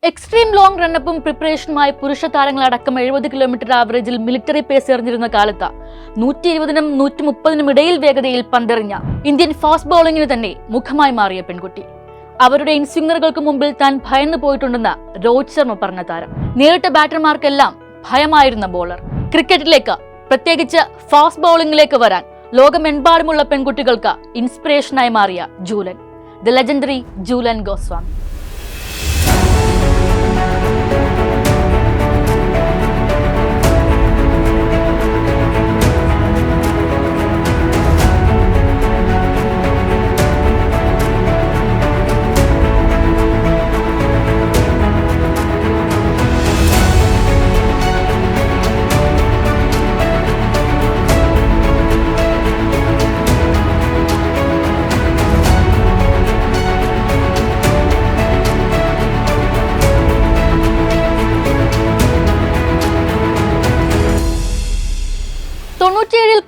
Extreme long റണ്ണപ്പും പ്രിപ്പറേഷനുമായി പുരുഷ താരങ്ങളടക്കം 70 kilometre ആവറേജിൽ military pace എറിഞ്ഞിരുന്ന കാലത്ത് 120നും 130നും ഇടയിൽ വേഗതയിൽ പന്തെറിഞ്ഞ ഇന്ത്യൻ ഫാസ്റ്റ് ബൗളിംഗിന് തന്നെ മുഖമായി മാറിയ പെൺകുട്ടി. അവരുടെ ഇൻസ്വിംഗറുകൾക്ക് മുമ്പിൽ താൻ ഭയന്നു പോയിട്ടുണ്ടെന്ന് രോഹിത് ശർമ്മ പറഞ്ഞ താരം. നേരിട്ട ബാറ്റർമാർക്കെല്ലാം ഭയമായിരുന്ന ബോളർ. ക്രിക്കറ്റിലേക്ക്, പ്രത്യേകിച്ച് ഫാസ്റ്റ് ബൗളിംഗിലേക്ക് വരാൻ ലോകമെമ്പാടുമുള്ള പെൺകുട്ടികൾക്ക് ഇൻസ്പിറേഷനായി മാറിയ ജൂലൻ, ദ ലെജൻഡറി ജൂലൻ ഗോസ്വാമി.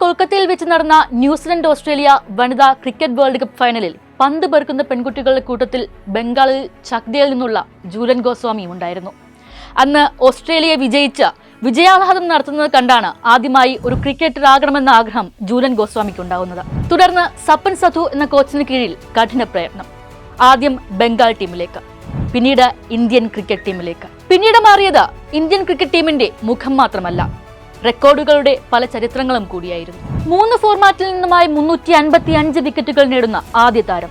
കൊൽക്കത്തയിൽ വെച്ച് നടന്ന ന്യൂസിലൻഡ് ഓസ്ട്രേലിയ വനിതാ ക്രിക്കറ്റ് വേൾഡ് കപ്പ് ഫൈനലിൽ പന്ത് പെറുക്കുന്ന പെൺകുട്ടികളുടെ കൂട്ടത്തിൽ ബംഗാളിൽ ചക്ദയിൽ നിന്നുള്ള ജൂലൻ ഗോസ്വാമിയും ഉണ്ടായിരുന്നു. അന്ന് ഓസ്ട്രേലിയ വിജയാഹ്ലാദം നടത്തുന്നത് കണ്ടാണ് ആദ്യമായി ഒരു ക്രിക്കറ്റർ ആകണമെന്ന ആഗ്രഹം ജൂലൻ ഗോസ്വാമിക്ക് ഉണ്ടാകുന്നത്. തുടർന്ന് സപ്പൻ സധു എന്ന കോച്ചിന് കീഴിൽ കഠിന പ്രയത്നം. ആദ്യം ബംഗാൾ ടീമിലേക്ക്, പിന്നീട് ഇന്ത്യൻ ക്രിക്കറ്റ് ടീമിലേക്ക്. പിന്നീട് മാറിയത് ഇന്ത്യൻ ക്രിക്കറ്റ് ടീമിന്റെ മുഖം മാത്രമല്ല, റെക്കോർഡുകളുടെ പല ചരിത്രങ്ങളും കൂടിയായിരുന്നു. 3 ഫോർമാറ്റിൽ നിന്നുമായി 355 വിക്കറ്റുകൾ നേടുന്ന ആദ്യ താരം.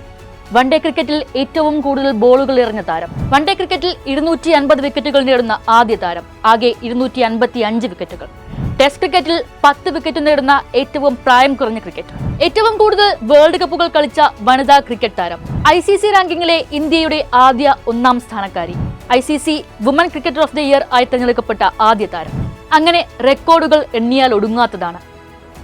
വൺഡേ ക്രിക്കറ്റിൽ ഏറ്റവും കൂടുതൽ ബോളുകൾ എറിഞ്ഞ താരം. വൺഡേ ക്രിക്കറ്റിൽ 250 വിക്കറ്റുകൾ നേടുന്ന ആദ്യ താരം. ആകെ 255 വിക്കറ്റുകൾ. ടെസ്റ്റ് ക്രിക്കറ്റിൽ 10 വിക്കറ്റ് നേടുന്ന ഏറ്റവും പ്രായം കുറഞ്ഞ ക്രിക്കറ്റർ. ഏറ്റവും കൂടുതൽ വേൾഡ് കപ്പുകൾ കളിച്ച വനിതാ ക്രിക്കറ്റ് താരം. ICC റാങ്കിങ്ങിലെ ഇന്ത്യയുടെ ആദ്യ 1ാം സ്ഥാനക്കാരി. ICC woman cricketer of the year ആയി തിരഞ്ഞെടുക്കപ്പെട്ട ആദ്യ താരം. അങ്ങനെ റെക്കോർഡുകൾ എണ്ണിയാൽ ഒടുങ്ങാത്തതാണ്.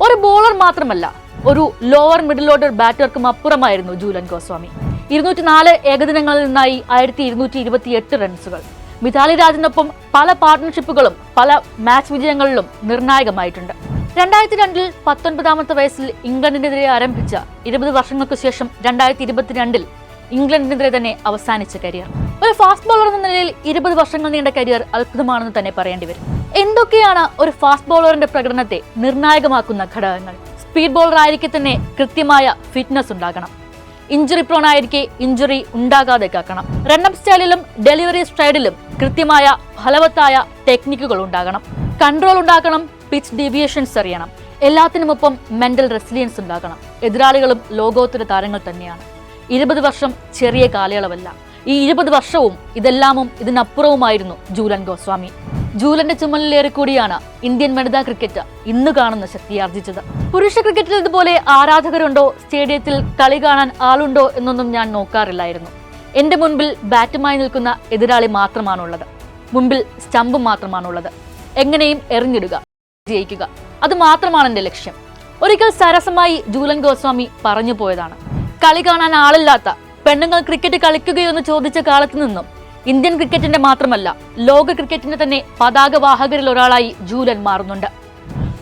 ഒരു ബോളർ മാത്രമല്ല, ഒരു ലോവർ മിഡിൽ ഓർഡർ ബാറ്റർക്കും അപ്പുറമായിരുന്നു ജൂലൻ ഗോസ്വാമി. 204 ഏകദിനങ്ങളിൽ നിന്നായി 1228 റൺസുകൾ. മിതാലി രാജിനൊപ്പം പല പാർട്ട്ണർഷിപ്പുകളും പല മാച്ച് വിജയങ്ങളിലും നിർണായകമായിട്ടുണ്ട്. 2002 19ാമത്തെ വയസ്സിൽ ഇംഗ്ലണ്ടിനെതിരെ ആരംഭിച്ച 20 വർഷങ്ങൾക്ക് ശേഷം 2022 ഇംഗ്ലണ്ടിനെതിരെ തന്നെ അവസാനിച്ച കരിയർ. ഒരു ഫാസ്റ്റ് ബോളർ എന്ന നിലയിൽ 20 വർഷങ്ങൾ നീണ്ട കരിയർ അത്ഭുതമാണെന്ന് തന്നെ പറയേണ്ടി വരും. എന്തൊക്കെയാണ് ഒരു ഫാസ്റ്റ് ബോളറിന്റെ പ്രകടനത്തെ നിർണായകമാക്കുന്ന ഘടകങ്ങൾ? സ്പീഡ് ബോളർ ആയിരിക്കെ തന്നെ കൃത്യമായ ഫിറ്റ്നസ് ഉണ്ടാകണം. ഇഞ്ചുറി പ്രോൺ ആയിരിക്കെ ഇഞ്ചുറി ഉണ്ടാകാതെ കാക്കണം. റണ്ണപ്പ് സ്റ്റൈലിലും ഡെലിവറി സ്ട്രൈഡിലും കൃത്യമായ ഫലവത്തായ ടെക്നിക്കുകൾ ഉണ്ടാകണം. കൺട്രോൾ ഉണ്ടാക്കണം. പിച്ച് ഡീവിയേഷൻസ് അറിയണം. എല്ലാത്തിനുമൊപ്പം മെന്റൽ റെസിലിയൻസ് ഉണ്ടാകണം. എതിരാളികളും ലോകോത്തര താരങ്ങൾ തന്നെയാണ്. 20 വർഷം ചെറിയ കാലയളവല്ല. ഈ 20 വർഷവും ഇതെല്ലാമും ഇതിനപ്പുറവുമായിരുന്നു ജൂലൻ ഗോസ്വാമി. ജൂലന്റെ ചുമലിലേറെ കൂടിയാണ് ഇന്ത്യൻ വനിതാ ക്രിക്കറ്റ് ഇന്ന് കാണുന്ന ശക്തിയാർജിച്ചത്. പുരുഷ ക്രിക്കറ്റിൽ ഇതുപോലെ ആരാധകരുണ്ടോ, സ്റ്റേഡിയത്തിൽ കളി കാണാൻ ആളുണ്ടോ എന്നൊന്നും ഞാൻ നോക്കാറില്ലായിരുന്നു. എന്റെ മുൻപിൽ ബാറ്റുമായി നിൽക്കുന്ന എതിരാളി മാത്രമാണുള്ളത്. മുൻപിൽ സ്റ്റമ്പ് മാത്രമാണുള്ളത്. എങ്ങനെയും എറിഞ്ഞിടുക, ജയിക്കുക, അത് മാത്രമാണ് എന്റെ ലക്ഷ്യം. ഒരിക്കൽ സരസമായി ജൂലൻ ഗോസ്വാമി പറഞ്ഞു പോയതാണ്, കളി കാണാൻ ആളില്ലാത്ത പെണ്ണുങ്ങൾ ക്രിക്കറ്റ് കളിക്കുകയെന്ന് ചോദിച്ച കാലത്ത് നിന്നും ഇന്ത്യൻ ക്രിക്കറ്റിന്റെ മാത്രമല്ല, ലോക ക്രിക്കറ്റിന്റെ തന്നെ പതാകവാഹകരിൽ ഒരാളായി ജൂലൻ മാറുന്നുണ്ട്.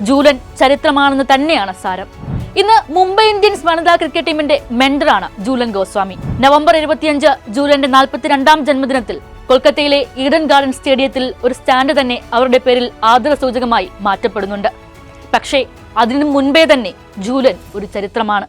ജൂലൻ ചരിത്രമാണെന്ന് തന്നെയാണ് സാരം. ഇന്ന് മുംബൈ ഇന്ത്യൻസ് വനിതാ ക്രിക്കറ്റ് ടീമിന്റെ മെന്ററാണ് ജൂലൻ ഗോസ്വാമി. നവംബർ 25 ജൂലന്റെ 42ാം ജന്മദിനത്തിൽ കൊൽക്കത്തയിലെ ഈഡൻ ഗാർഡൻ സ്റ്റേഡിയത്തിൽ ഒരു സ്റ്റാൻഡ് തന്നെ അവരുടെ പേരിൽ ആദരസൂചകമായി മാറ്റപ്പെടുന്നുണ്ട്. പക്ഷേ അതിനു മുൻപേ തന്നെ ജൂലൻ ഒരു ചരിത്രമാണ്.